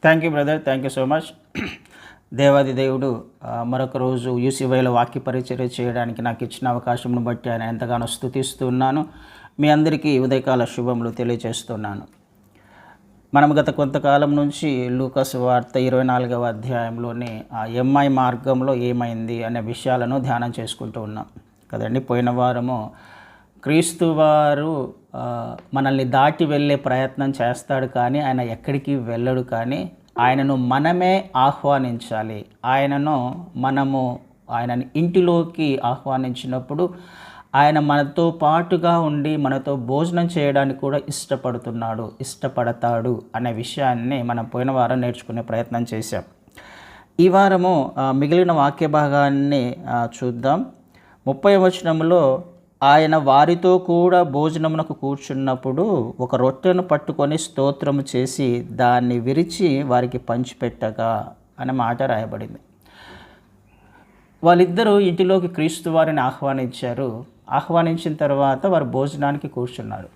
Thank you brother, thank you so much. దేవాది దేవుడు మరొక రోజు యూసీవైలో వాక్య పరిచర్య చేయడానికి నాకు ఇచ్చిన అవకాశంను బట్టి ఆయన ఎంతగానో స్తుతిస్తున్నాను. మీ అందరికీ ఉదయకాల శుభములు తెలియజేస్తున్నాను. మనం గత కొంతకాలం నుంచి లూకాసు వార్త 24వ అధ్యాయంలోని ఎంఐ మార్గంలో ఏమైంది అనే విషయాలను ధ్యానం చేసుకుంటూ ఉన్నాం కదండి. పోయిన వారము క్రీస్తు వారు మనల్ని దాటి వెళ్ళే ప్రయత్నం చేస్తాడు, కానీ ఆయన ఎక్కడికి వెళ్ళడు. కానీ ఆయనను మనమే ఆహ్వానించాలి. మనము ఆయనని ఇంటిలోకి ఆహ్వానించినప్పుడు ఆయన మనతో పాటుగా ఉండి మనతో భోజనం చేయడానికి కూడా ఇష్టపడతాడు అనే విషయాన్ని మనం పోయిన వారం నేర్చుకునే ప్రయత్నం చేశాం. ఈ వారము మిగిలిన వాక్య భాగాన్ని చూద్దాం. 30వ వచనంలో ఆయన వారితో కూడా భోజనమునకు కూర్చున్నప్పుడు ఒక రొట్టెను పట్టుకొని స్తోత్రము చేసి దాన్ని విరిచి వారికి పంచిపెట్టగా అనే మాట రాయబడింది. వాళ్ళిద్దరూ ఇంటిలోకి క్రీస్తు వారిని ఆహ్వానించిన తర్వాత వారు భోజనానికి కూర్చున్నారు.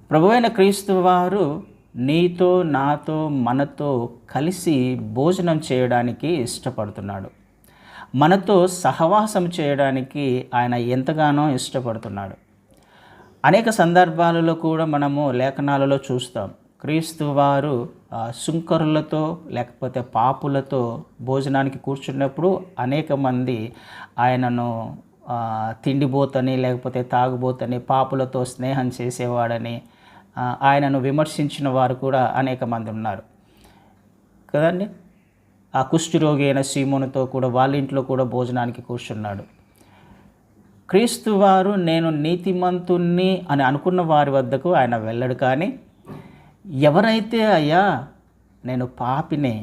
ప్రభువైన క్రీస్తు వారు నీతో, నాతో, మనతో కలిసి భోజనం చేయడానికి ఇష్టపడుతున్నాడు. మనతో సహవాసం చేయడానికి ఆయన ఎంతగానో ఇష్టపడుతున్నాడు. అనేక సందర్భాలలో కూడా మనము లేఖనాలలో చూస్తాం. క్రీస్తు వారు సుంకరులతో లేకపోతే పాపులతో భోజనానికి కూర్చున్నప్పుడు అనేక మంది ఆయనను తిండిబోతని లేకపోతే తాగుబోతని, పాపులతో స్నేహం చేసేవాడని ఆయనను విమర్శించిన వారు కూడా అనేక మంది ఉన్నారు కదండి. ఆ కుష్ఠరోగి అయిన సీమోనుతో కూడా వాళ్ళ ఇంట్లో కూడా భోజనానికి కూర్చున్నాడు. క్రీస్తు వారు నేను నీతిమంతుణ్ణి అని అనుకున్న వారి వద్దకు ఆయన వెళ్ళడు. కానీ ఎవరైతే అయ్యా నేను పాపినే,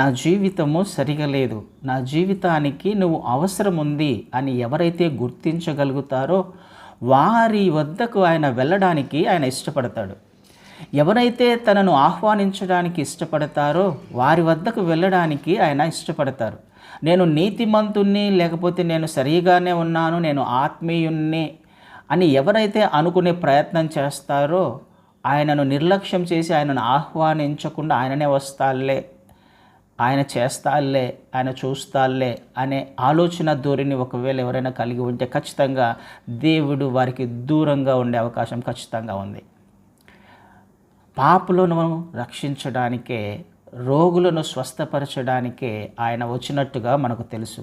నా జీవితము సరిగా లేదు, నా జీవితానికి నువ్వు అవసరం ఉంది అని ఎవరైతే గుర్తించగలుగుతారో వారి వద్దకు ఆయన వెళ్ళడానికి ఆయన ఇష్టపడతాడు. ఎవరైతే తనను ఆహ్వానించడానికి ఇష్టపడతారో వారి వద్దకు వెళ్ళడానికి ఆయన ఇష్టపడతారు. నేను నీతిమంతుణ్ణి లేకపోతే నేను సరిగానే ఉన్నాను, నేను ఆత్మీయుణ్ణి అని ఎవరైతే అనుకునే ప్రయత్నం చేస్తారో ఆయనను నిర్లక్ష్యం చేసి ఆయనను ఆహ్వానించకుండా ఆయననే వస్తాలే, ఆయన చేస్తాలే, ఆయన చూస్తాలే అనే ఆలోచన ధోరణి ఒకవేళ ఎవరైనా కలిగి ఉంటే ఖచ్చితంగా దేవుడు వారికి దూరంగా ఉండే అవకాశం ఖచ్చితంగా ఉంది. పాపులను రక్షించడానికే, రోగులను స్వస్థపరచడానికే ఆయన వచ్చినట్టుగా మనకు తెలుసు.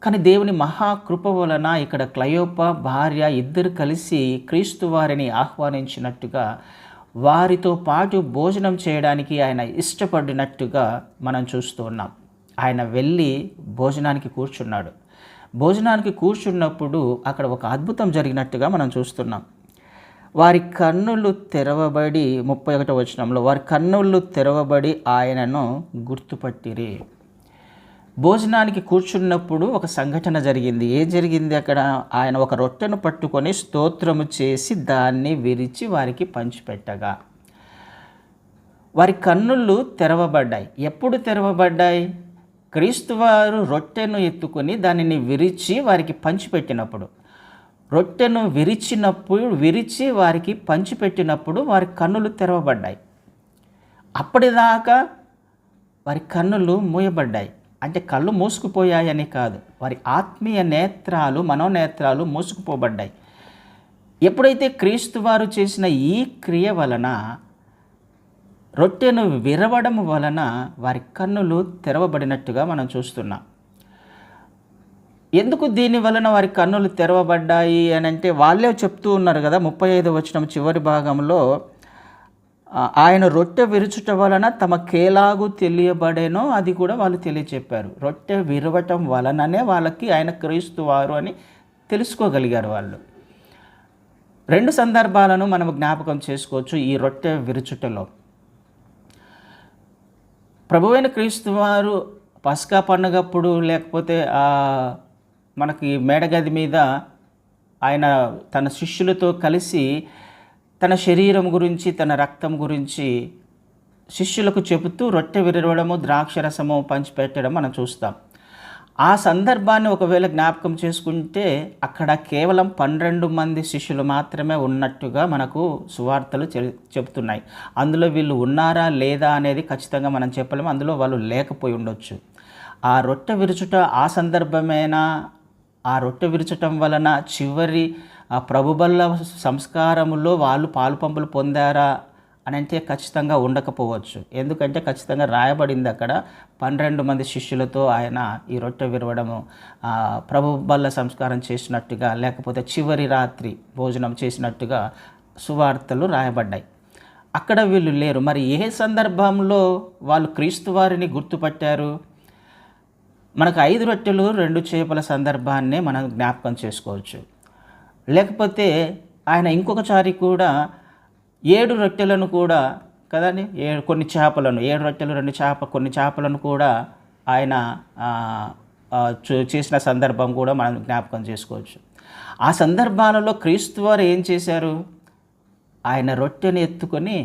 కానీ దేవుని మహాకృప వలన ఇక్కడ క్లయోప భార్య ఇద్దరు కలిసి క్రీస్తు వారిని ఆహ్వానించినట్టుగా వారితో పాటు భోజనం చేయడానికి ఆయన ఇష్టపడినట్టుగా మనం చూస్తూ ఉన్నాం. ఆయన వెళ్ళి భోజనానికి కూర్చున్నాడు. భోజనానికి కూర్చున్నప్పుడు అక్కడ ఒక అద్భుతం జరిగినట్టుగా మనం చూస్తున్నాం. వారి కన్నులు తెరవబడి 31వ వచనంలో వారి కన్నులు తెరవబడి ఆయనను గుర్తుపట్టిరి. భోజనానికి కూర్చున్నప్పుడు ఒక సంఘటన జరిగింది. ఏం జరిగింది అక్కడ? ఆయన ఒక రొట్టెను పట్టుకొని స్తోత్రము చేసి దాన్ని విరిచి వారికి పంచిపెట్టగా వారి కన్నులు తెరవబడ్డాయి. ఎప్పుడు తెరవబడ్డాయి? క్రీస్తువారు రొట్టెను ఎత్తుకొని దానిని విరిచి వారికి పంచిపెట్టినప్పుడు, రొట్టెను విరిచి వారికి పంచిపెట్టినప్పుడు వారి కన్నులు తెరవబడ్డాయి. అప్పటిదాకా వారి కన్నులు మూయబడ్డాయి. అంటే కళ్ళు మూసుకుపోయాయని కాదు, వారి ఆత్మీయ నేత్రాలు, మనోనేత్రాలు మూసుకుపోబడ్డాయి. ఎప్పుడైతే క్రీస్తు వారు చేసిన ఈ క్రియ వలన, రొట్టెను విరవడం వలన వారి కన్నులు తెరవబడినట్టుగా మనం చూస్తున్నాం. ఎందుకు దీని వలన వారి కన్నులు తెరవబడ్డాయి అని అంటే వాళ్ళే చెప్తూ ఉన్నారు కదా. 35వ వచనం చివరి భాగంలో ఆయన రొట్టె విరుచుట వలన తమకేలాగు తెలియబడేనో అది కూడా వాళ్ళు తెలియచెప్పారు. రొట్టె విరవటం వలననే వాళ్ళకి ఆయన క్రీస్తు వారు అని తెలుసుకోగలిగారు వాళ్ళు. 2 సందర్భాలను మనం జ్ఞాపకం చేసుకోవచ్చు ఈ రొట్టె విరుచుటలో. ప్రభువైన క్రీస్తు వారు పస్కా పండుగప్పుడు లేకపోతే మనకి మేడగది మీద ఆయన తన శిష్యులతో కలిసి తన శరీరం గురించి, తన రక్తం గురించి శిష్యులకు చెబుతూ రొట్టె విరవడము, ద్రాక్షరసము పంచిపెట్టడం మనం చూస్తాం. ఆ సందర్భాన్ని ఒకవేళ జ్ఞాపకం చేసుకుంటే అక్కడ కేవలం 12 మంది శిష్యులు మాత్రమే ఉన్నట్టుగా మనకు సువార్తలు చెబుతున్నాయి. అందులో వీళ్ళు ఉన్నారా లేదా అనేది ఖచ్చితంగా మనం చెప్పలేము. అందులో వాళ్ళు లేకపోయి ఉండొచ్చు. ఆ రొట్టె విరుచుట ఆ సందర్భమేనా? ఆ రొట్టె విరచటం వలన చివరి ప్రభుబల్ల సంస్కారములో వాళ్ళు పాలుపంపులు పొందారా అని అంటే ఖచ్చితంగా ఉండకపోవచ్చు. ఎందుకంటే ఖచ్చితంగా రాయబడింది అక్కడ 12 మంది శిష్యులతో ఆయన ఈ రొట్టె విరవడము, ప్రభుబల్ల సంస్కారం చేసినట్టుగా, లేకపోతే చివరి రాత్రి భోజనం చేసినట్టుగా సువార్తలు రాయబడ్డాయి. అక్కడ వీళ్ళు లేరు. మరి ఏ సందర్భంలో వాళ్ళు క్రీస్తు వారిని గుర్తుపట్టారు? మనకు 5 రొట్టెలు 2 చేపల సందర్భాన్నే మనం జ్ఞాపకం చేసుకోవచ్చు. లేకపోతే ఆయన ఇంకొకసారి కూడా 7 రొట్టెలను కూడా కదండి, కొన్ని చేపలను, 7 రొట్టెలు 2 కొన్ని చేపలను కూడా ఆయన చేసిన సందర్భం కూడా మనం జ్ఞాపకం చేసుకోవచ్చు. ఆ సందర్భాలలో క్రీస్తు వారు ఏం చేశారు? ఆయన రొట్టెని ఎత్తుకొని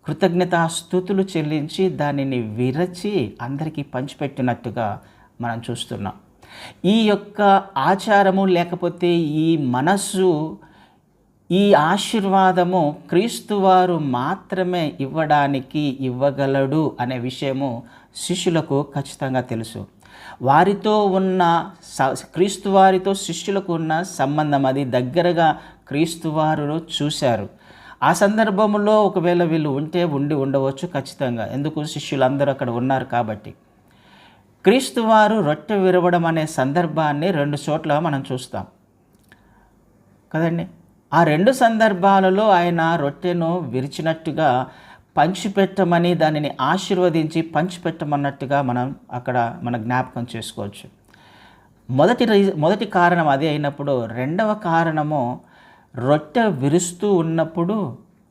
కృతజ్ఞతాస్తుతులు చెల్లించి దానిని విరచి అందరికీ పంచిపెట్టినట్టుగా మనం చూస్తున్నాం. ఈ యొక్క ఆచారము లేకపోతే ఈ మనస్సు, ఈ ఆశీర్వాదము క్రీస్తువారు మాత్రమే ఇవ్వగలడు అనే విషయము శిష్యులకు ఖచ్చితంగా తెలుసు. వారితో ఉన్న క్రీస్తువారితో శిష్యులకు ఉన్న సంబంధం అది దగ్గరగా క్రీస్తువారు చూశారు. ఆ సందర్భంలో ఒకవేళ వీళ్ళు ఉండి ఉండవచ్చు ఖచ్చితంగా. ఎందుకు? శిష్యులందరూ అక్కడ ఉన్నారు కాబట్టి. క్రీస్తువారు రొట్టె విరవడం అనే సందర్భాన్ని 2 చోట్ల మనం చూస్తాం కదండి. ఆ 2 సందర్భాలలో ఆయన రొట్టెను విరిచినట్టుగా పంచిపెట్టమని, దానిని ఆశీర్వదించి పంచిపెట్టమన్నట్టుగా మనం జ్ఞాపకం చేసుకోవచ్చు. మొదటి కారణం అదే అయినప్పుడు, రెండవ కారణము రొట్టె విరుస్తూ ఉన్నప్పుడు,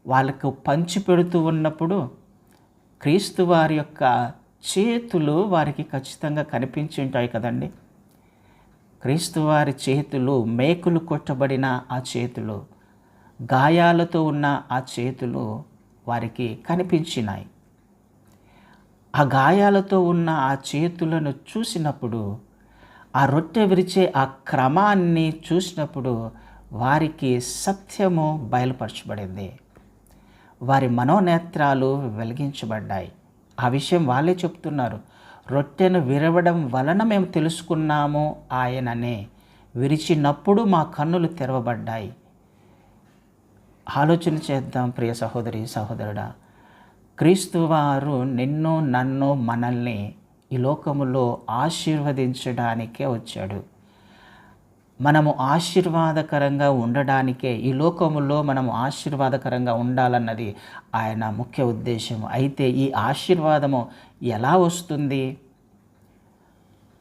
వాళ్ళకు పంచిపెడుతూ ఉన్నప్పుడు క్రీస్తు వారి యొక్క చేతులు వారికి ఖచ్చితంగా కనిపించి ఉంటాయి కదండి. క్రీస్తు వారి చేతులు, మేకులు కొట్టబడిన ఆ చేతులు, గాయాలతో ఉన్న ఆ చేతులు వారికి కనిపించినాయి. ఆ గాయాలతో ఉన్న ఆ చేతులను చూసినప్పుడు, ఆ రొట్టె విరిచే ఆ క్రమాన్ని చూసినప్పుడు వారికి సత్యము బయలుపరచబడింది. వారి మనోనేత్రాలు వెలిగించబడ్డాయి. ఆ విషయం వాళ్ళే చెప్తున్నారు. రొట్టెను విరవడం వలన మేము తెలుసుకున్నాము ఆయననే, విరిచినప్పుడు మా కన్నులు తెరవబడ్డాయి. ఆలోచన చేద్దాం ప్రియ సహోదరి సహోదరుడా. క్రీస్తు వారు నిన్ను, నన్ను, మనల్ని ఈ లోకములో ఆశీర్వదించడానికే వచ్చాడు. మనము ఆశీర్వాదకరంగా ఉండడానికే, ఈ లోకములో మనము ఆశీర్వాదకరంగా ఉండాలన్నది ఆయన ముఖ్య ఉద్దేశం. అయితే ఈ ఆశీర్వాదము ఎలా వస్తుంది?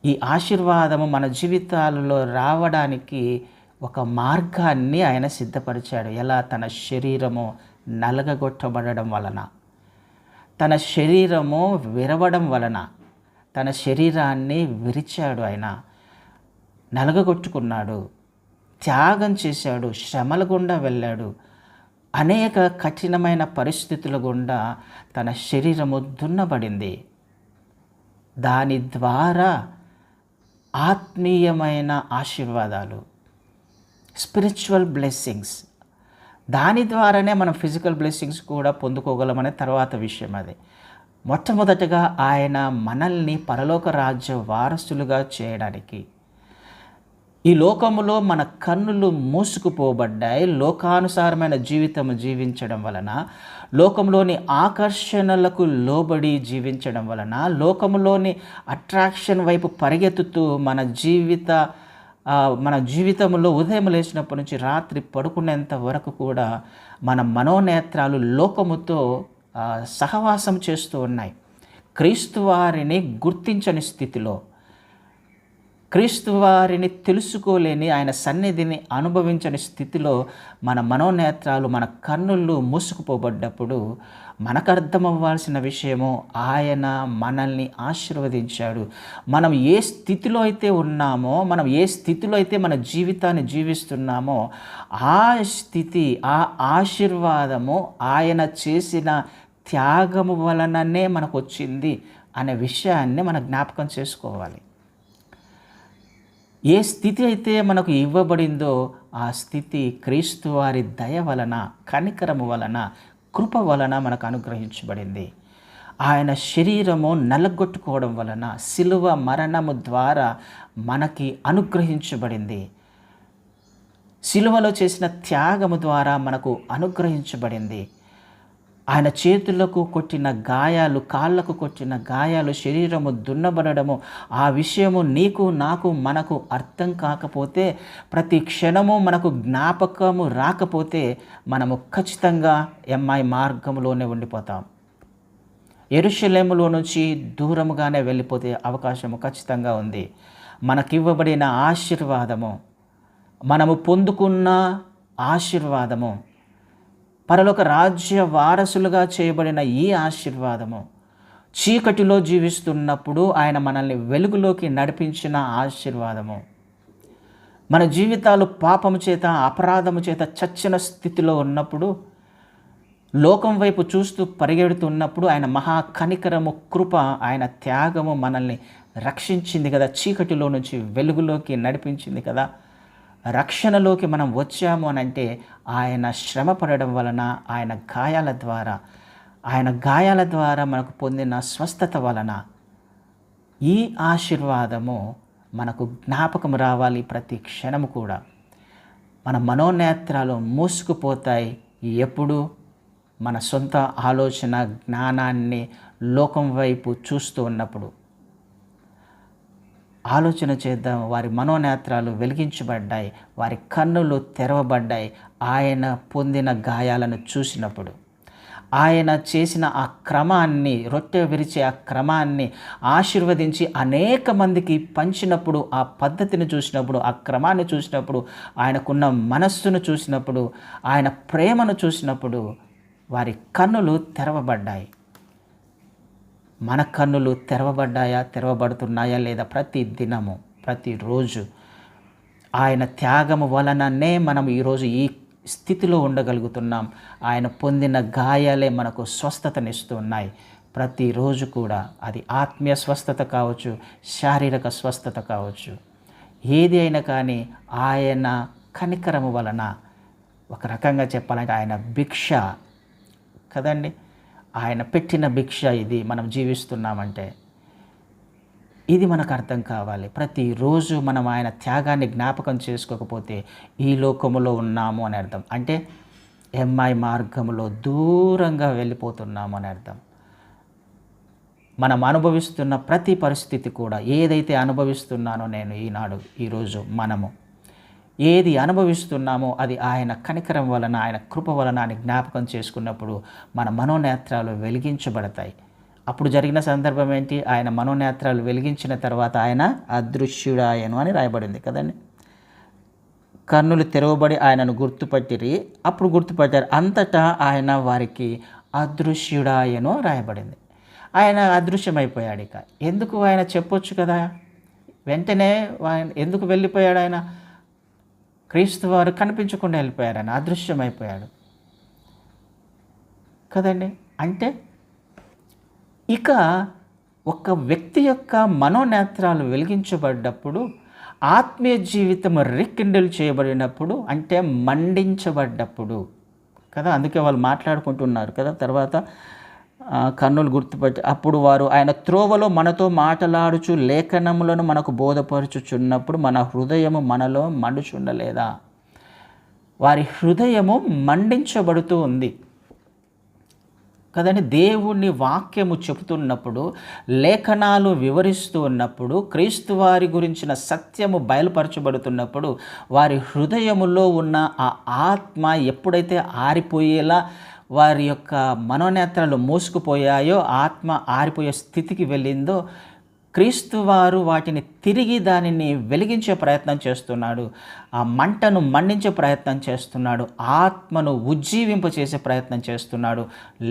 ఈ ఆశీర్వాదము మన జీవితాలలో రావడానికి ఒక మార్గాన్ని ఆయన సిద్ధపరిచాడు. ఎలా? తన శరీరము నలగగొట్టబడడం వలన, తన శరీరము విరవడం వలన, తన శరీరాన్ని విరిచాడు. ఆయన నలగగొట్టుకున్నాడు, త్యాగం చేశాడు, శ్రమల గుండా వెళ్ళాడు, అనేక కఠినమైన పరిస్థితుల గుండా తన శరీరము దున్నబడింది. దాని ద్వారా ఆత్మీయమైన ఆశీర్వాదాలు, స్పిరిచువల్ బ్లెస్సింగ్స్, దాని ద్వారానే మనం ఫిజికల్ బ్లెస్సింగ్స్ కూడా పొందుకోగలమనే తర్వాత విషయం అది. మొట్టమొదటగా ఆయన మనల్ని పరలోక రాజ్య వారసులుగా చేయడానికి, ఈ లోకములో మన కన్నులు మూసుకుపోబడ్డాయి. లోకానుసారమైన జీవితం జీవించడం వలన, లోకంలోని ఆకర్షణలకు లోబడి జీవించడం వలన, లోకములోని అట్రాక్షన్ వైపు పరిగెత్తుతూ మన జీవితంలో ఉదయం లేచినప్పటి నుంచి రాత్రి పడుకునేంత వరకు కూడా మన మనోనేత్రాలు లోకముతో సహవాసం చేస్తూ ఉన్నాయి. క్రీస్తు వారిని గుర్తించని స్థితిలో, క్రీస్తు వారిని తెలుసుకోలేని, ఆయన సన్నిధిని అనుభవించని స్థితిలో మన మనోనేత్రాలు, మన కన్నులు మూసుకుపోబడ్డప్పుడు మనకు అర్థమవ్వాల్సిన విషయము, ఆయన మనల్ని ఆశీర్వదించాడు. మనం ఏ స్థితిలో అయితే ఉన్నామో, మనం ఏ స్థితిలో అయితే మన జీవితాన్ని జీవిస్తున్నామో, ఆ స్థితి, ఆ ఆశీర్వాదము ఆయన చేసిన త్యాగము వలననే మనకు వచ్చింది అనే విషయాన్ని మనం జ్ఞాపకం చేసుకోవాలి. ఏ స్థితి అయితే మనకు ఇవ్వబడిందో ఆ స్థితి క్రీస్తు వారి దయ వలన, కనికరము వలన, కృప వలన మనకు అనుగ్రహించబడింది. ఆయన శరీరము నలగొట్టుకోవడం వలన, శిలువ మరణము ద్వారా మనకి అనుగ్రహించబడింది. శిలువలో చేసిన త్యాగము ద్వారా మనకు అనుగ్రహించబడింది. ఆయన చేతులకు కొట్టిన గాయాలు, కాళ్ళకు కొట్టిన గాయాలు, శరీరము దున్నబడము, ఆ విషయము నీకు, నాకు, మనకు అర్థం కాకపోతే, ప్రతి క్షణము మనకు జ్ఞాపకము రాకపోతే మనము ఖచ్చితంగా ఎమ్మాయి మార్గంలోనే ఉండిపోతాం. యెరూషలేములో నుంచి దూరముగానే వెళ్ళిపోతే అవకాశము ఖచ్చితంగా ఉంది. మనకివ్వబడిన ఆశీర్వాదము, మనము పొందుకున్న ఆశీర్వాదము, పరలోక రాజ్య వారసులుగా చేయబడిన ఈ ఆశీర్వాదము, చీకటిలో జీవిస్తున్నప్పుడు ఆయన మనల్ని వెలుగులోకి నడిపించిన ఆశీర్వాదము, మన జీవితాలు పాపము చేత, అపరాధము చేత చచ్చిన స్థితిలో ఉన్నప్పుడు, లోకం వైపు చూస్తూ పరిగెడుతున్నప్పుడు ఆయన మహా కనికరము, కృప, ఆయన త్యాగము మనల్ని రక్షించింది కదా, చీకటిలో నుంచి వెలుగులోకి నడిపించింది కదా. రక్షణలోకి మనం వచ్చాము అని అంటే ఆయన శ్రమ పడడం వలన, ఆయన గాయాల ద్వారా మనకు పొందిన స్వస్థత వలన. ఈ ఆశీర్వాదము మనకు జ్ఞాపకం రావాలి ప్రతి క్షణము కూడా. మన మనోనేత్రాలు మూసుకుపోతాయి ఎప్పుడు మన సొంత ఆలోచన జ్ఞానాన్ని లోకం వైపు చూస్తూ ఉన్నప్పుడు. ఆలోచన చేద్దాం. వారి మనోనేత్రాలు వెలిగించబడ్డాయి, వారి కన్నులు తెరవబడ్డాయి ఆయన పొందిన గాయాలను చూసినప్పుడు. ఆయన చేసిన ఆ క్రమాన్ని, రొట్టె విరిచే ఆ క్రమాన్ని ఆశీర్వదించి అనేక మందికి పంచినప్పుడు, ఆ పద్ధతిని చూసినప్పుడు, ఆ క్రమాన్ని చూసినప్పుడు, ఆయనకున్న మనస్సును చూసినప్పుడు, ఆయన ప్రేమను చూసినప్పుడు వారి కన్నులు తెరవబడ్డాయి. మన కన్నులు తెరవబడ్డాయా, తెరవబడుతున్నాయా లేదా? ప్రతి దినము, ప్రతిరోజు ఆయన త్యాగము వలననే మనం ఈరోజు ఈ స్థితిలో ఉండగలుగుతున్నాం. ఆయన పొందిన గాయాలే మనకు స్వస్థతనిస్తున్నాయి. ప్రతిరోజు కూడా అది ఆత్మీయ స్వస్థత కావచ్చు, శారీరక స్వస్థత కావచ్చు, ఏది అయినా కానీ ఆయన కనికరము వలన, ఒక రకంగా చెప్పాలంటే ఆయన భిక్ష కదండి, ఆయన పెట్టిన భిక్ష ఇది. మనం జీవిస్తున్నామంటే ఇది మనకు అర్థం కావాలి. ప్రతిరోజు మనం ఆయన త్యాగాన్ని జ్ఞాపకం చేసుకోకపోతే ఈ లోకములో ఉన్నాము అని అర్థం. అంటే ఎమ్మాయి మార్గములో దూరంగా వెళ్ళిపోతున్నాము అని అర్థం. మనం అనుభవిస్తున్న ప్రతి పరిస్థితి కూడా, ఏదైతే అనుభవిస్తున్నానో నేను ఈరోజు మనము ఏది అనుభవిస్తున్నామో అది ఆయన కనికరం వలన, ఆయన కృప వలన అని జ్ఞాపకం చేసుకున్నప్పుడు మన మనోనేత్రాలు వెలిగించబడతాయి. అప్పుడు జరిగిన సందర్భం ఏంటి? ఆయన మనోనేత్రాలు వెలిగించిన తర్వాత ఆయన అదృశ్యుడాయను అని రాయబడింది కదండి. కన్నులు తెరవబడి ఆయనను గుర్తుపట్టిరి, అప్పుడు గుర్తుపట్టారు. అంతటా ఆయన వారికి అదృశ్యుడాయను రాయబడింది. ఆయన అదృశ్యమైపోయాడు. ఇక ఎందుకు ఆయన చెప్పొచ్చు కదా, వెంటనే ఎందుకు వెళ్ళిపోయాడు ఆయన? క్రీస్తు వారు కనిపించకుండా వెళ్ళిపోయారు, ఆయన అదృశ్యమైపోయాడు కదండి. అంటే ఇక ఒక వ్యక్తి యొక్క మనోనేత్రాలు వెలిగించబడ్డప్పుడు, ఆత్మీయ జీవితం రికిండిల్ చేయబడినప్పుడు, అంటే మండించబడ్డప్పుడు కదా. అందుకే వాళ్ళు మాట్లాడుకుంటున్నారు కదా తర్వాత, కన్నులు గుర్తుపట్టి, అప్పుడు వారు ఆయన త్రోవలో మనతో మాట్లాడుచు లేఖనములను మనకు బోధపరచుచున్నప్పుడు మన హృదయము మనలో మండుచుండలేదా? వారి హృదయము మండించబడుతూ ఉంది కదండి. దేవుని వాక్యము చెబుతున్నప్పుడు, లేఖనాలు వివరిస్తూ ఉన్నప్పుడు, క్రీస్తు వారి గురించిన సత్యము బయలుపరచబడుతున్నప్పుడు వారి హృదయములో ఉన్న ఆ ఆత్మ ఎప్పుడైతే ఆరిపోయేలా, వారి యొక్క మనోనేత్రాలు మూసుకుపోయాయో, ఆత్మ ఆరిపోయే స్థితికి వెళ్ళిందో, క్రీస్తు వారు వాటిని తిరిగి దానిని వెలిగించే ప్రయత్నం చేస్తున్నాడు. ఆ మంటను మండించే ప్రయత్నం చేస్తున్నాడు. ఆత్మను ఉజ్జీవింపచేసే ప్రయత్నం చేస్తున్నాడు.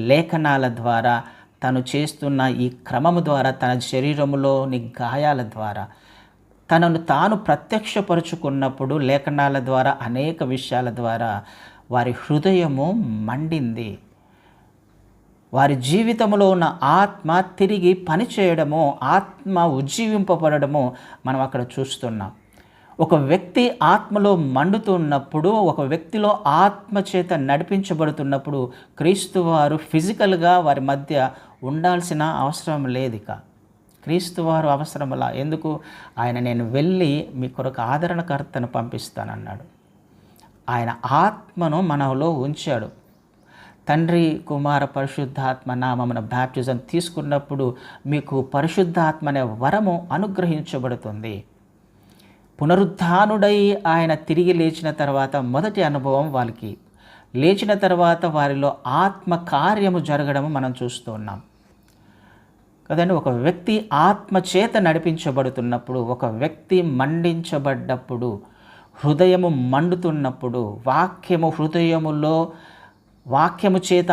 లేఖనాల ద్వారా, తను చేస్తున్న ఈ క్రమము ద్వారా, తన శరీరములోని గాయాల ద్వారా, తనను తాను ప్రత్యక్షపరుచుకున్నప్పుడు, లేఖనాల ద్వారా, అనేక విషయాల ద్వారా వారి హృదయము మండింది. వారి జీవితంలో ఉన్న ఆత్మ తిరిగి పనిచేయడము, ఆత్మ ఉజ్జీవింపబడము మనం అక్కడ చూస్తున్నాం. ఒక వ్యక్తి ఆత్మలో మండుతున్నప్పుడు, ఒక వ్యక్తిలో ఆత్మ చేత నడిపించబడుతున్నప్పుడు క్రీస్తు వారు ఫిజికల్గా వారి మధ్య ఉండాల్సిన అవసరం లేదు. ఇక క్రీస్తు వారు అవసరమలా. ఎందుకు? ఆయన నేను వెళ్ళి మీ కొరకు ఆదరణకర్తను పంపిస్తానన్నాడు. ఆయన ఆత్మను మనలో ఉంచాడు. తండ్రి, కుమార, పరిశుద్ధాత్మ నామమున బ్యాప్టిజం తీసుకున్నప్పుడు మీకు పరిశుద్ధాత్మ అనే వరము అనుగ్రహించబడుతుంది. పునరుద్ధానుడై ఆయన తిరిగి లేచిన తర్వాత మొదటి అనుభవం వాళ్ళకి. లేచిన తర్వాత వారిలో ఆత్మ కార్యము జరగడము మనం చూస్తూ ఉన్నాం కదండి. ఒక వ్యక్తి ఆత్మ చేత నడిపించబడుతున్నప్పుడు, ఒక వ్యక్తి మండించబడ్డప్పుడు, హృదయము మండుతున్నప్పుడు, వాక్యము చేత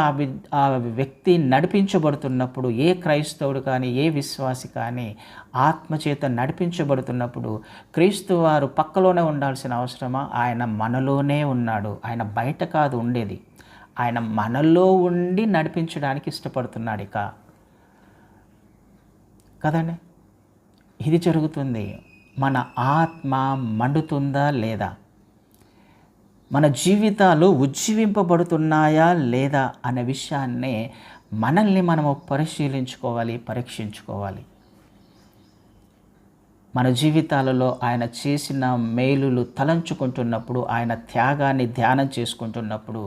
ఆ వ్యక్తి నడిపించబడుతున్నప్పుడు, ఏ క్రైస్తవుడు కానీ ఏ విశ్వాసి కానీ ఆత్మ చేత నడిపించబడుతున్నప్పుడు క్రీస్తు వారు పక్కలోనే ఉండాల్సిన అవసరమా? ఆయన మనలోనే ఉన్నాడు. ఆయన బయట కాదు ఉండేది, ఆయన మనలో ఉండి నడిపించడానికి ఇష్టపడుతున్నాడు ఇక కదండి. ఇది జరుగుతుంది. మన ఆత్మ మండుతుందా లేదా? మన జీవితాలు ఉజ్జీవింపబడుతున్నాయా లేదా అనే విషయాన్నే మనల్ని మనము పరిశీలించుకోవాలి, పరీక్షించుకోవాలి. మన జీవితాలలో ఆయన చేసిన మేలులు తలంచుకుంటున్నప్పుడు, ఆయన త్యాగాన్ని ధ్యానం చేసుకుంటున్నప్పుడు,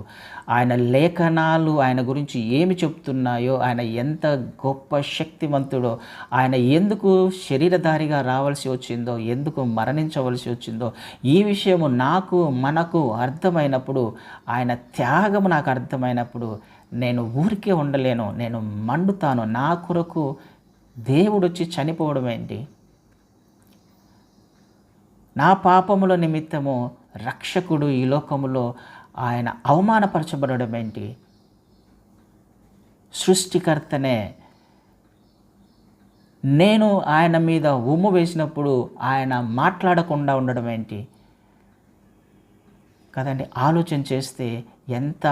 ఆయన లేఖనాలు ఆయన గురించి ఏమి చెప్తున్నాయో, ఆయన ఎంత గొప్ప శక్తివంతుడో, ఆయన ఎందుకు శరీరధారిగా రావాల్సి వచ్చిందో, ఎందుకు మరణించవలసి వచ్చిందో, ఈ విషయము మనకు అర్థమైనప్పుడు, ఆయన త్యాగము నాకు అర్థమైనప్పుడు నేను ఊరికే ఉండలేను, నేను మండుతాను. నా కొరకు దేవుడు వచ్చి చనిపోవడం ఏంటి? నా పాపముల నిమిత్తము రక్షకుడు ఈ లోకములో ఆయన అవమానపరచబడడం ఏంటి? సృష్టికర్తనే నేను ఆయన మీద ఉమ్ము వేసినప్పుడు ఆయన మాట్లాడకుండా ఉండడం ఏంటి కదండి. ఆలోచన చేస్తే ఎంత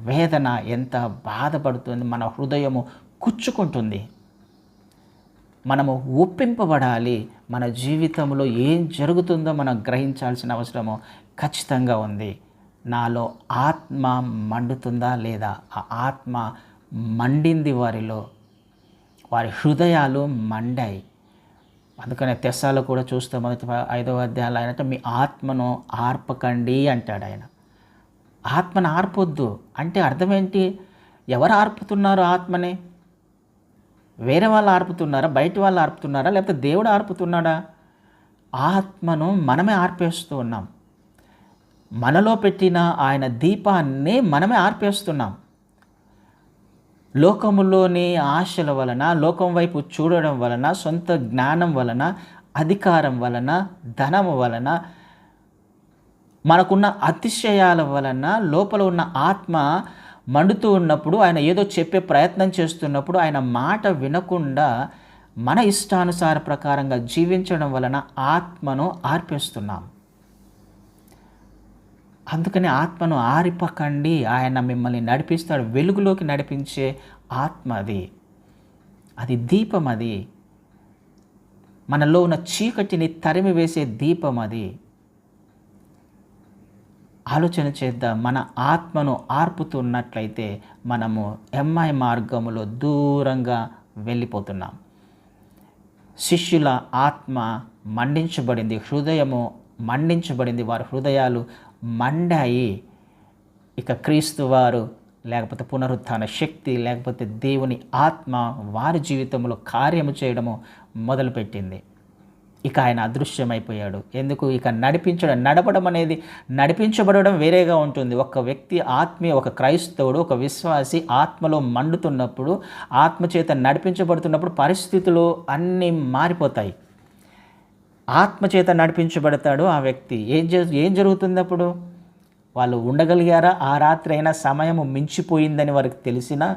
వేదన, ఎంత బాధపడుతుంది, మన హృదయము కుచ్చుకుంటుంది. మనము ఒప్పింపబడాలి. మన జీవితంలో ఏం జరుగుతుందో మనం గ్రహించాల్సిన అవసరము ఖచ్చితంగా ఉంది. నాలో ఆత్మ మండుతుందా లేదా? ఆ ఆత్మ మండింది వారిలో, వారి హృదయాలు మండాయి. అందుకనే తెస్సాలో కూడా చూస్తే మొదటి 5వ అధ్యాయంలో ఆయన మీ ఆత్మను ఆర్పకండి అంటాడు. ఆయన ఆత్మను ఆర్పొద్దు అంటే అర్థం ఏంటి? ఎవరు ఆర్పుతున్నారు ఆత్మని? వేరే వాళ్ళు ఆర్పుతున్నారా? బయట వాళ్ళు ఆర్పుతున్నారా? లేకపోతే దేవుడు ఆర్పుతున్నాడా? ఆత్మను మనమే ఆర్పేస్తూ ఉన్నాం. మనలో పెట్టిన ఆయన దీపాన్ని మనమే ఆర్పేస్తున్నాం. లోకములోని ఆశల వలన, లోకం వైపు చూడడం వలన, సొంత జ్ఞానం వలన, అధికారం వలన, ధనము వలన, మనకున్న అతిశయాల వలన లోపల ఉన్న ఆత్మ మండుతూ ఉన్నప్పుడు, ఆయన ఏదో చెప్పే ప్రయత్నం చేస్తున్నప్పుడు ఆయన మాట వినకుండా మన ఇష్టానుసార ప్రకారంగా జీవించడం వలన ఆత్మను ఆర్పేస్తున్నాం. అందుకని ఆత్మను ఆరిపకండి. ఆయన మిమ్మల్ని నడిపిస్తాడు. వెలుగులోకి నడిపించే ఆత్మ అది దీపం. అది మనలో ఉన్న చీకటిని తరిమి వేసే దీపం. అది ఆలోచన చేద్దాం. మన ఆత్మను ఆర్పుతున్నట్లయితే మనము ఎంఐ మార్గములో దూరంగా వెళ్ళిపోతున్నాం. శిష్యుల ఆత్మ మండించబడింది, హృదయము మండించబడింది, వారి హృదయాలు మండాయి. ఇక క్రీస్తు వారు లేకపోతే పునరుత్థాన శక్తి లేకపోతే దేవుని ఆత్మ వారి జీవితంలో కార్యము చేయడము మొదలుపెట్టింది. ఇక ఆయన అదృశ్యమైపోయాడు. ఎందుకు? ఇక నడపడం అనేది, నడిపించబడడం వేరేగా ఉంటుంది. ఒక వ్యక్తి ఒక క్రైస్తవుడు, ఒక విశ్వాసి ఆత్మలో మండుతున్నప్పుడు, ఆత్మచేత నడిపించబడుతున్నప్పుడు పరిస్థితులు అన్నీ మారిపోతాయి. ఆత్మచేత నడిపించబడతాడు ఆ వ్యక్తి. ఏం జరుగుతుంది అప్పుడు? వాళ్ళు ఉండగలిగారా? ఆ రాత్రి అయినా సమయము మించిపోయిందని వారికి తెలిసినా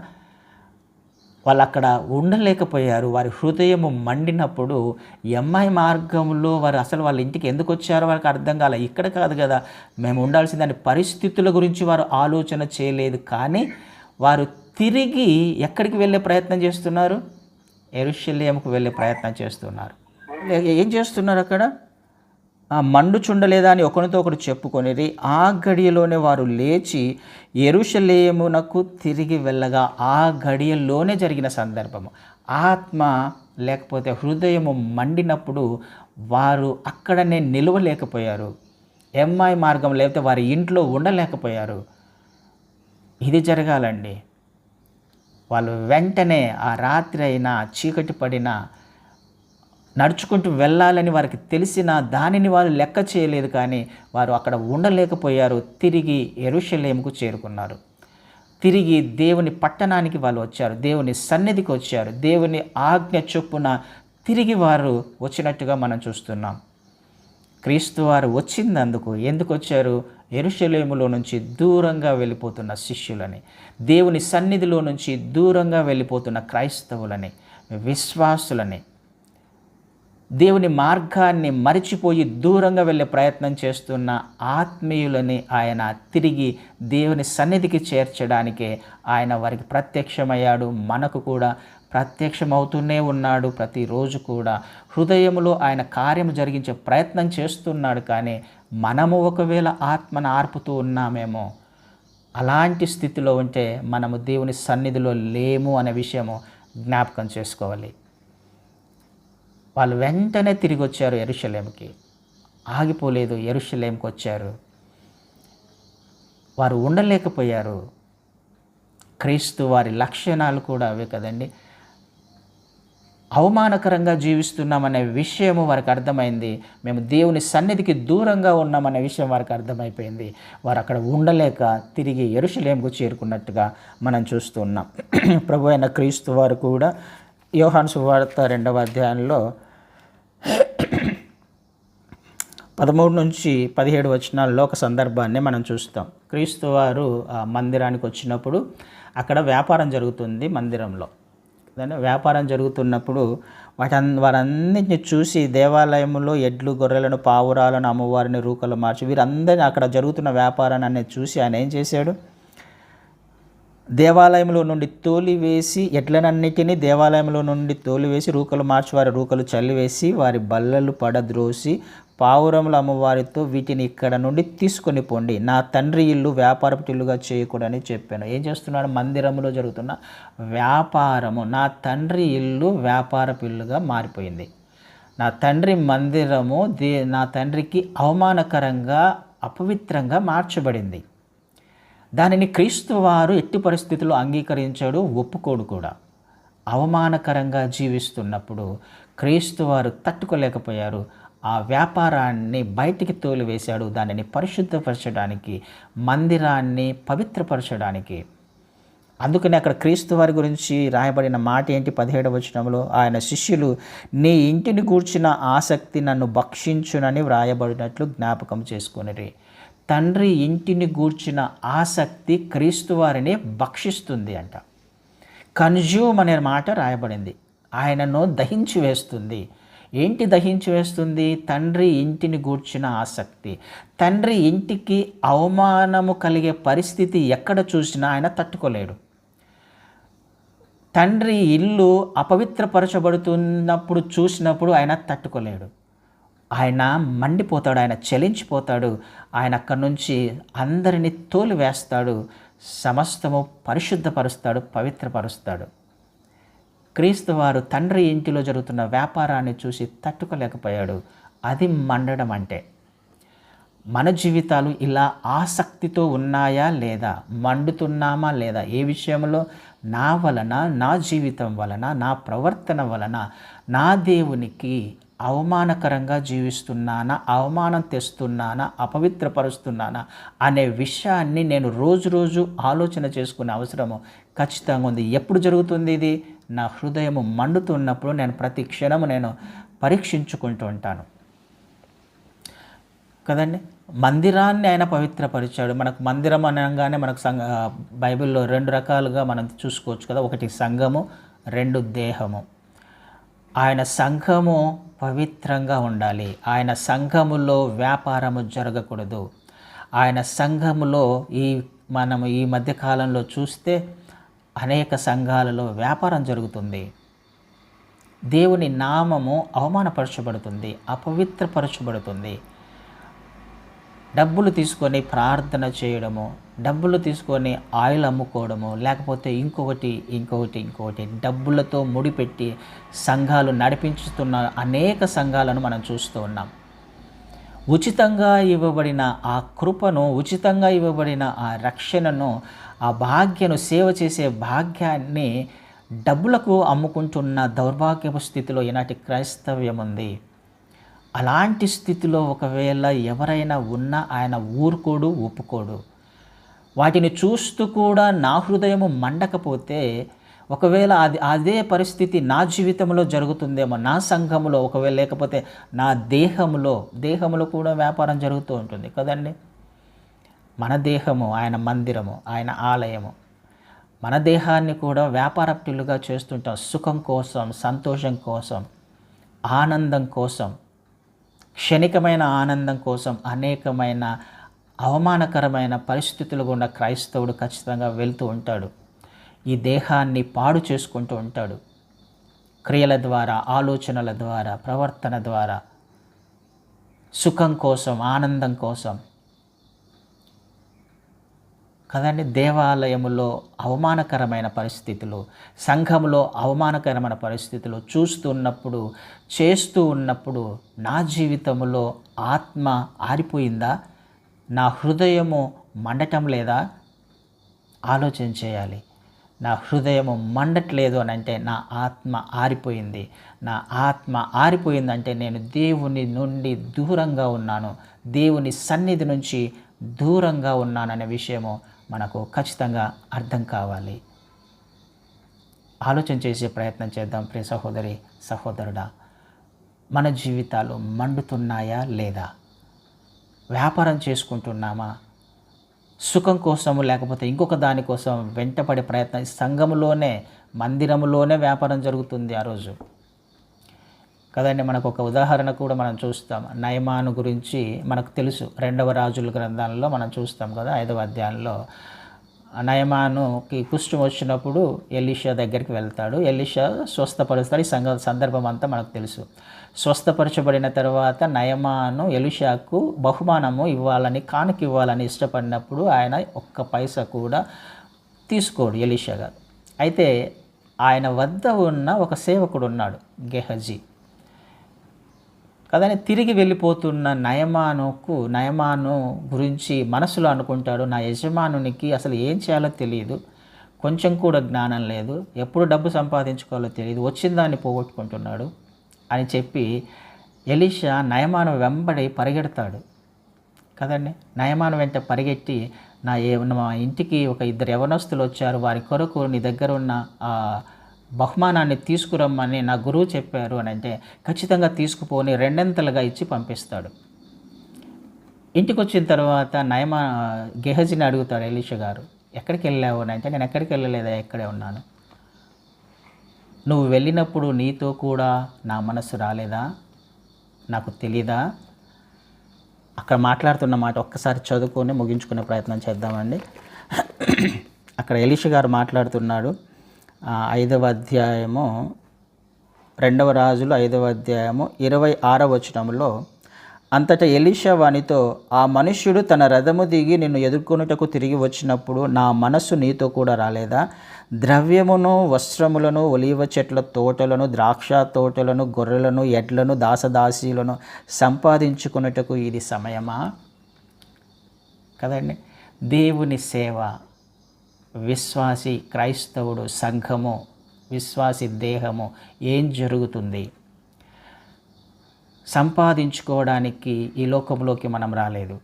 వాళ్ళు అక్కడ ఉండలేకపోయారు. వారి హృదయము మండినప్పుడు ఎంఐ మార్గంలో వారు వాళ్ళ ఇంటికి ఎందుకు వచ్చారో వారికి అర్థం కాలే. ఇక్కడ కాదు కదా మేము ఉండాల్సిందని పరిస్థితుల గురించి వారు ఆలోచన చేయలేదు. కానీ వారు తిరిగి ఎక్కడికి వెళ్ళే ప్రయత్నం చేస్తున్నారు? యెరూషలేముకు వెళ్ళే ప్రయత్నం చేస్తున్నారు. ఏం చేస్తున్నారు అక్కడ? మండుచుండలేదా అని ఒకరితో ఒకరు చెప్పుకొనిరి. ఆ గడియలోనే వారు లేచి యెరూషలేమునకు తిరిగి వెళ్ళగా, ఆ గడియల్లోనే జరిగిన సందర్భము. ఆత్మ లేకపోతే హృదయము మండినప్పుడు వారు అక్కడనే నిలవలేకపోయారు. ఎమ్మాయి మార్గం లేకపోతే వారి ఇంట్లో ఉండలేకపోయారు. ఇది జరగాలండి. వాళ్ళు వెంటనే ఆ రాత్రి అయినా చీకటి పడినా నడుచుకుంటూ వెళ్ళాలని వారికి తెలిసిన దానిని వారు లెక్క చేయలేదు, కానీ వారు అక్కడ ఉండలేకపోయారు. తిరిగి యెరూషలేముకు చేరుకున్నారు. తిరిగి దేవుని పట్టణానికి వాళ్ళు వచ్చారు. దేవుని సన్నిధికి వచ్చారు. దేవుని ఆజ్ఞ చొప్పున తిరిగి వారు వచ్చినట్టుగా మనం చూస్తున్నాం. క్రీస్తు వారు వచ్చిందందుకు ఎందుకు వచ్చారు? యెరూషలేములో నుంచి దూరంగా వెళ్ళిపోతున్న శిష్యులని, దేవుని సన్నిధిలో నుంచి దూరంగా వెళ్ళిపోతున్న క్రైస్తవులని, విశ్వాసులని, దేవుని మార్గాన్ని మరిచిపోయి దూరంగా వెళ్ళే ప్రయత్నం చేస్తున్న ఆత్మీయులని ఆయన తిరిగి దేవుని సన్నిధికి చేర్చడానికే ఆయన వారికి ప్రత్యక్షమయ్యాడు. మనకు కూడా ప్రత్యక్షమవుతూనే ఉన్నాడు. ప్రతిరోజు కూడా హృదయంలో ఆయన కార్యం జరిగించే ప్రయత్నం చేస్తున్నాడు. కానీ మనము ఒకవేళ ఆత్మను ఆర్పుతూ ఉన్నామేమో, అలాంటి స్థితిలో ఉంటే మనము దేవుని సన్నిధిలో లేము అనే విషయము జ్ఞాపకం చేసుకోవాలి. వాళ్ళు వెంటనే తిరిగి వచ్చారు యెరూషలేముకి. ఆగిపోలేదు, యెరూషలేముకి వచ్చారు. వారు ఉండలేకపోయారు. క్రీస్తు వారి లక్షణాలు కూడా అవే కదండి. అవమానకరంగా జీవిస్తున్నామనే విషయము వారికి అర్థమైంది. మేము దేవుని సన్నిధికి దూరంగా ఉన్నామనే విషయం వారికి అర్థమైపోయింది. వారు అక్కడ ఉండలేక తిరిగి యెరూషలేముకు చేరుకున్నట్టుగా మనం చూస్తున్నాం. ప్రభు అయిన క్రీస్తు వారు కూడా యోహాను సువార్త 2వ అధ్యాయంలో 13-17 వచనాల్లో ఒక సందర్భాన్ని మనం చూస్తాం. క్రీస్తు వారు మందిరానికి వచ్చినప్పుడు అక్కడ వ్యాపారం జరుగుతుంది. మందిరంలో వ్యాపారం జరుగుతున్నప్పుడు వారన్నింటినీ చూసి దేవాలయంలో ఎడ్లు, గొర్రెలను, పావురాలను, అమ్మవారిని, రూకలు మార్చి వీరందరినీ అక్కడ జరుగుతున్న వ్యాపారాన్ని అనేది చూసి ఆయన ఏం చేశాడు? దేవాలయంలో నుండి తోలివేసి, ఎడ్లనన్నిటినీ దేవాలయంలో నుండి తోలివేసి, రూకలు మార్చి వారి రూకలు చల్లివేసి, వారి బల్లలు పడద్రోసి, పావురముల అమ్మవారితో వీటిని ఇక్కడ నుండి తీసుకొని పోండి, నా తండ్రి ఇల్లు వ్యాపారపు ఇల్లుగా చేయకూడదని చెప్పాను. ఏం చేస్తున్నాడు? మందిరంలో జరుగుతున్న వ్యాపారము, నా తండ్రి ఇల్లు వ్యాపారపు ఇల్లుగా మారిపోయింది. నా తండ్రి మందిరము నా తండ్రికి అవమానకరంగా, అపవిత్రంగా మార్చబడింది. దానిని క్రీస్తు వారు ఎట్టి పరిస్థితుల్లో అంగీకరించాడు, ఒప్పుకోడు కూడా. అవమానకరంగా జీవిస్తున్నప్పుడు క్రీస్తు వారు తట్టుకోలేకపోయారు. ఆ వ్యాపారాన్ని బయటికి తోలివేశాడు. దానిని పరిశుద్ధపరచడానికి, మందిరాన్ని పవిత్రపరచడానికి. అందుకని అక్కడ క్రీస్తు వారి గురించి రాయబడిన మాట ఏంటి? 17వ వచనంలో ఆయన శిష్యులు, నీ ఇంటిని గూర్చిన ఆసక్తి నన్ను భక్షించునని వ్రాయబడినట్లు జ్ఞాపకం చేసుకొనిరి. తండ్రి ఇంటిని గూర్చిన ఆసక్తి క్రీస్తు వారిని భక్షిస్తుంది అంట. కన్జ్యూమ్ అనే మాట రాయబడింది. ఆయనను దహించి వేస్తుంది. ఏంటి దహించి వేస్తుంది? తండ్రి ఇంటిని గూర్చిన ఆసక్తి. తండ్రి ఇంటికి అవమానము కలిగే పరిస్థితి ఎక్కడ చూసినా ఆయన తట్టుకోలేడు. తండ్రి ఇల్లు అపవిత్రపరచబడుతున్నప్పుడు చూసినప్పుడు ఆయన తట్టుకోలేడు. ఆయన మండిపోతాడు, ఆయన చలించిపోతాడు. ఆయన అక్కడి నుంచి అందరినీ తోలివేస్తాడు, సమస్తము పరిశుద్ధపరుస్తాడు, పవిత్రపరుస్తాడు. క్రీస్తు వారు తండ్రి ఇంటిలో జరుగుతున్న వ్యాపారాన్ని చూసి తట్టుకోలేకపోయాడు. అది మండడం అంటే. మన జీవితాలు ఇలా ఆసక్తితో ఉన్నాయా లేదా? మండుతున్నామా లేదా? ఏ విషయంలో? నా వలన, నా జీవితం వలన, నా ప్రవర్తన వలన నా దేవునికి అవమానకరంగా జీవిస్తున్నానా, అవమానం తెస్తున్నానా, అపవిత్రపరుస్తున్నానా అనే విషయాన్ని నేను రోజు ఆలోచన చేసుకునే అవసరము ఖచ్చితంగా ఉంది. ఎప్పుడు జరుగుతుంది ఇది? నా హృదయము మండుతున్నప్పుడు నేను ప్రతి క్షణము నేను పరీక్షించుకుంటూ ఉంటాను కదండి. మందిరాన్ని ఆయన పవిత్రపరిచాడు. మనకు మందిరం అనగానే మనకు బైబిల్లో 2 రకాలుగా మనం చూసుకోవచ్చు కదా. ఒకటి సంఘము, 2 దేహము. ఆయన సంఘము పవిత్రంగా ఉండాలి. ఆయన సంఘములో వ్యాపారము జరగకూడదు. ఆయన సంఘములో మనము ఈ మధ్యకాలంలో చూస్తే అనేక సంఘాలలో వ్యాపారం జరుగుతుంది. దేవుని నామము అవమానపరచబడుతుంది, అపవిత్రపరచబడుతుంది. డబ్బులు తీసుకొని ప్రార్థన చేయడము, డబ్బులు తీసుకొని ఆయిల్ అమ్ముకోవడము, లేకపోతే ఇంకొకటి డబ్బులతో ముడిపెట్టి సంఘాలు నడిపించుతున్న అనేక సంఘాలను మనం చూస్తూ ఉన్నాం. ఉచితంగా ఇవ్వబడిన ఆ కృపను, ఉచితంగా ఇవ్వబడిన ఆ రక్షణను, ఆ భాగ్యను, సేవ చేసే భాగ్యాన్ని డబ్బులకు అమ్ముకుంటున్న దౌర్భాగ్యపు స్థితిలో ఈనాటి క్రైస్తవ్యం ఉంది. అలాంటి స్థితిలో ఒకవేళ ఎవరైనా ఉన్నా ఆయన ఊరుకోడు, ఒప్పుకోడు. వాటిని చూస్తూ కూడా నా హృదయము మండకపోతే, ఒకవేళ అదే పరిస్థితి నా జీవితంలో జరుగుతుందేమో, నా సంఘములో, ఒకవేళ లేకపోతే నా దేహములో కూడా వ్యాపారం జరుగుతూ ఉంటుంది కదండి. మన దేహము ఆయన మందిరము, ఆయన ఆలయము. మన దేహాన్ని కూడా వ్యాపారప్తులుగా చేస్తుంటాం. సుఖం కోసం, సంతోషం కోసం, ఆనందం కోసం, క్షణికమైన ఆనందం కోసం అనేకమైన అవమానకరమైన పరిస్థితులు గుండా క్రైస్తవుడు ఖచ్చితంగా వెళ్తూ ఉంటాడు. ఈ దేహాన్ని పాడు చేసుకుంటూ ఉంటాడు. క్రియల ద్వారా, ఆలోచనల ద్వారా, ప్రవర్తన ద్వారా, సుఖం కోసం, ఆనందం కోసం కదండి. దేవాలయములో అవమానకరమైన పరిస్థితులు, సంఘములో అవమానకరమైన పరిస్థితులు చూస్తున్నప్పుడు, చేస్తూ ఉన్నప్పుడు నా జీవితంలో ఆత్మ ఆరిపోయిందా? నా హృదయము మండటం లేదా? ఆలోచన చేయాలి. నా హృదయము మండట్లేదు అని అంటే నా ఆత్మ ఆరిపోయింది. నా ఆత్మ ఆరిపోయిందంటే నేను దేవుని నుండి దూరంగా ఉన్నాను, దేవుని సన్నిధి నుంచి దూరంగా ఉన్నాననే విషయము మనకు ఖచ్చితంగా అర్థం కావాలి. ఆలోచన చేసే ప్రయత్నం చేద్దాం ప్రియ సహోదరి, సహోదరుడా. మన జీవితాలు మండుతున్నాయా లేదా? వ్యాపారం చేసుకుంటున్నామా? సుఖం కోసము లేకపోతే ఇంకొక దానికోసం వెంటపడే ప్రయత్నం. సంఘములోనే, మందిరములోనే వ్యాపారం జరుగుతుంది ఆ రోజు కదండి. మనకు ఒక ఉదాహరణ కూడా మనం చూస్తాం. నయమాను గురించి మనకు తెలుసు. 2వ రాజుల గ్రంథంలో మనం చూస్తాం కదా, 5వ అధ్యాయంలో. నయమానుకి కుష్ఠం వచ్చినప్పుడు ఎలీషా దగ్గరికి వెళ్తాడు. ఎలీషా స్వస్థపరుస్తాడు. ఈ సందర్భం అంతా మనకు తెలుసు. స్వస్థపరచబడిన తర్వాత నయమాను ఎలీషాకు బహుమానము ఇవ్వాలని, కానుక ఇవ్వాలని ఇష్టపడినప్పుడు ఆయన ఒక్క పైసా కూడా తీసుకోడు ఎలీషా గారు. అయితే ఆయన వద్ద ఉన్న ఒక సేవకుడు ఉన్నాడు, గెహజీ కదని. తిరిగి వెళ్ళిపోతున్న నయమాను గురించి మనసులో అనుకుంటాడు, నా యజమానునికి అసలు ఏం చేయాలో తెలియదు, కొంచెం కూడా జ్ఞానం లేదు, ఎప్పుడు డబ్బు సంపాదించుకోవాలో తెలియదు, వచ్చిన దాన్ని పోగొట్టుకుంటున్నాడు అని చెప్పి ఎలీషా నయమాను వెంబడి పరిగెడతాడు కదండి. నయమాను వెంట పరిగెట్టి, మా ఇంటికి ఒక 2 యవనస్తులు వచ్చారు, వారి కొరకు నీ దగ్గర ఉన్న బహుమానాన్ని తీసుకురమ్మని నా గురువు చెప్పారు అని అంటే, ఖచ్చితంగా తీసుకుపోని 2 ఇచ్చి పంపిస్తాడు. ఇంటికి వచ్చిన తర్వాత గెహజీని అడుగుతాడు ఎలీషా గారు, ఎక్కడికి వెళ్ళావు అని అంటే, నేను ఎక్కడికి వెళ్ళలేదా, ఇక్కడే ఉన్నాను. నువ్వు వెళ్ళినప్పుడు నీతో కూడా నా మనసు రాలేదా, నాకు తెలీదా? అక్కడ మాట్లాడుతున్న మాట ఒక్కసారి చదువుకొని ముగించుకునే ప్రయత్నం చేద్దామండి. అక్కడ ఎలీషా గారు మాట్లాడుతున్నాడు. 5వ అధ్యాయము, 2వ రాజులు 5వ అధ్యాయము 26వ వచనంలో, అంతటా ఎలీషా వానితో, ఆ మనుష్యుడు తన రథము దిగి నిన్ను ఎదుర్కొనుటకు తిరిగి వచ్చినప్పుడు నా మనస్సు నీతో కూడా రాలేదా? ద్రవ్యమును, వస్త్రములను, ఒలీవ చెట్ల తోటలను, ద్రాక్ష తోటలను, గొర్రెలను, ఎడ్లను, దాసదాసీలను సంపాదించుకున్నటకు ఇది సమయమా? కదండి. దేవుని సేవ, విశ్వాసి క్రైస్తవుడు, సంఘము, విశ్వాసి దేహము ఏం జరుగుతుంది? సంపాదించుకోవడానికి ఈ లోకంలోకి మనం రాలేదు.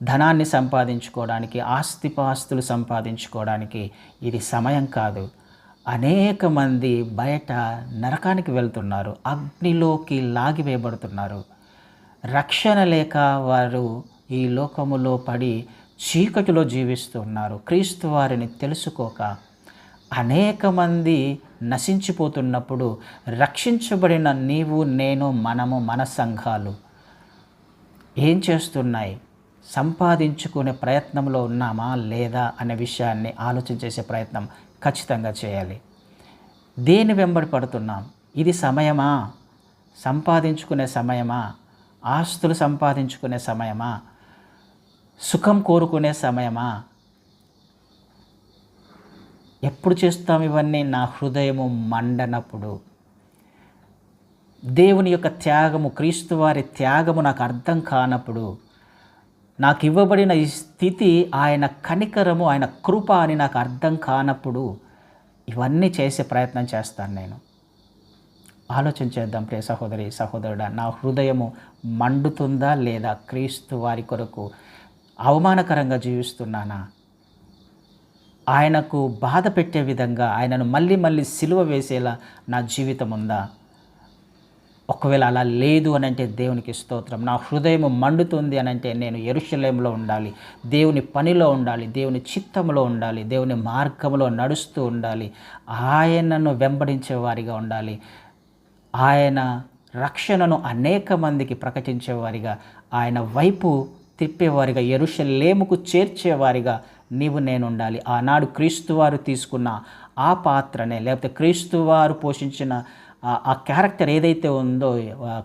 ధనాన్ని సంపాదించుకోవడానికి, ఆస్తిపాస్తులు సంపాదించుకోవడానికి ఇది సమయం కాదు. అనేక మంది బయట నరకానికి వెళ్తున్నారు, అగ్నిలోకి లాగివేయబడుతున్నారు. రక్షణ లేక వారు ఈ లోకములో పడి చీకటిలో జీవిస్తున్నారు. క్రీస్తు వారిని తెలుసుకోక అనేక మంది నశించిపోతున్నప్పుడు, రక్షించబడిన నీవు, నేను, మనము, మన సంఘాలు ఏం చేస్తున్నాయి? సంపాదించుకునే ప్రయత్నంలో ఉన్నామా లేదా అనే విషయాన్ని ఆలోచన చేసే ప్రయత్నం ఖచ్చితంగా చేయాలి. దేని వెంబడి పడుతున్నాం? ఇది సమయమా? సంపాదించుకునే సమయమా? ఆస్తులు సంపాదించుకునే సమయమా? సుఖం కోరుకునే సమయమా? ఎప్పుడు చేస్తాం ఇవన్నీ? నా హృదయము మండనప్పుడు. దేవుని యొక్క త్యాగము, క్రీస్తు వారి త్యాగము నాకు అర్థం కానప్పుడు, నాకు ఇవ్వబడిన ఈ స్థితి ఆయన కనికరము, ఆయన కృప అని నాకు అర్థం కానప్పుడు ఇవన్నీ చేసే ప్రయత్నం చేస్తాను నేను. ఆలోచన చేద్దాం ప్రియ సహోదరి, సహోదరుడా. నా హృదయము మండుతుందా లేదా? క్రీస్తు వారి కొరకు అవమానకరంగా జీవిస్తున్నానా? ఆయనకు బాధ పెట్టే విధంగా, ఆయనను మళ్ళీ మళ్ళీ సిలువ వేసేలా నా జీవితం ఉందా? ఒకవేళ అలా లేదు అని అంటే దేవునికి స్తోత్రం. నా హృదయం మండుతుంది అని అంటే నేను యెరూషలేములో ఉండాలి, దేవుని పనిలో ఉండాలి, దేవుని చిత్తంలో ఉండాలి, దేవుని మార్గంలో నడుస్తూ ఉండాలి, ఆయనను వెంబడించే వారిగా ఉండాలి, ఆయన రక్షణను అనేక మందికి ప్రకటించేవారిగా, ఆయన వైపు తిప్పేవారిగా, యెరూషలేముకు చేర్చేవారిగా నీవు నేను ఉండాలి. ఆనాడు క్రీస్తువారు తీసుకున్న ఆ పాత్రనే, లేకపోతే క్రీస్తువారు పోషించిన ఆ క్యారెక్టర్ ఏదైతే ఉందో,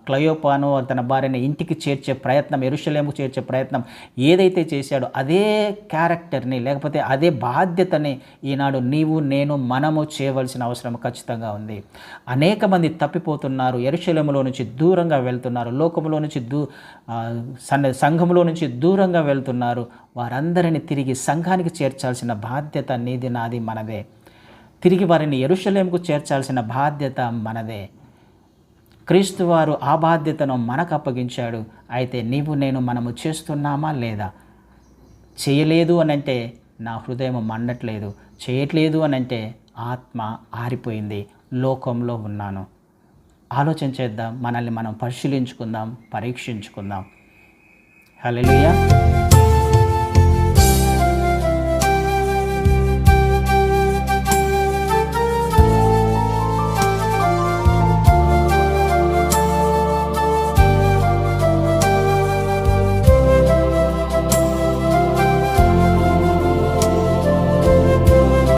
క్లయోపాను తన భార్యని ఇంటికి చేర్చే ప్రయత్నం, యెరూషలేముకు చేర్చే ప్రయత్నం ఏదైతే చేశాడో అదే క్యారెక్టర్ని, లేకపోతే అదే బాధ్యతని ఈనాడు నీవు నేను మనము చేయవలసిన అవసరం ఖచ్చితంగా ఉంది. అనేక మంది తప్పిపోతున్నారు, యెరూషలేములో నుంచి దూరంగా వెళ్తున్నారు, లోకంలో నుంచి సంఘంలో నుంచి దూరంగా వెళ్తున్నారు. వారందరినీ తిరిగి సంఘానికి చేర్చాల్సిన బాధ్యత నీది, నాది, మనదే. తిరిగి వారిని యెరూషలేముకు చేర్చాల్సిన బాధ్యత మనదే. క్రీస్తు వారు ఆ బాధ్యతను మనకు అప్పగించాడు. అయితే నీవు నేను మనము చేస్తున్నామా లేదా? చేయలేదు అనంటే నా హృదయం మండట్లేదు, చేయట్లేదు అనంటే ఆత్మ ఆరిపోయింది, లోకంలో ఉన్నాను. ఆలోచన చేద్దాం, మనల్ని మనం పరిశీలించుకుందాం, పరీక్షించుకుందాం. హల్లెలూయా.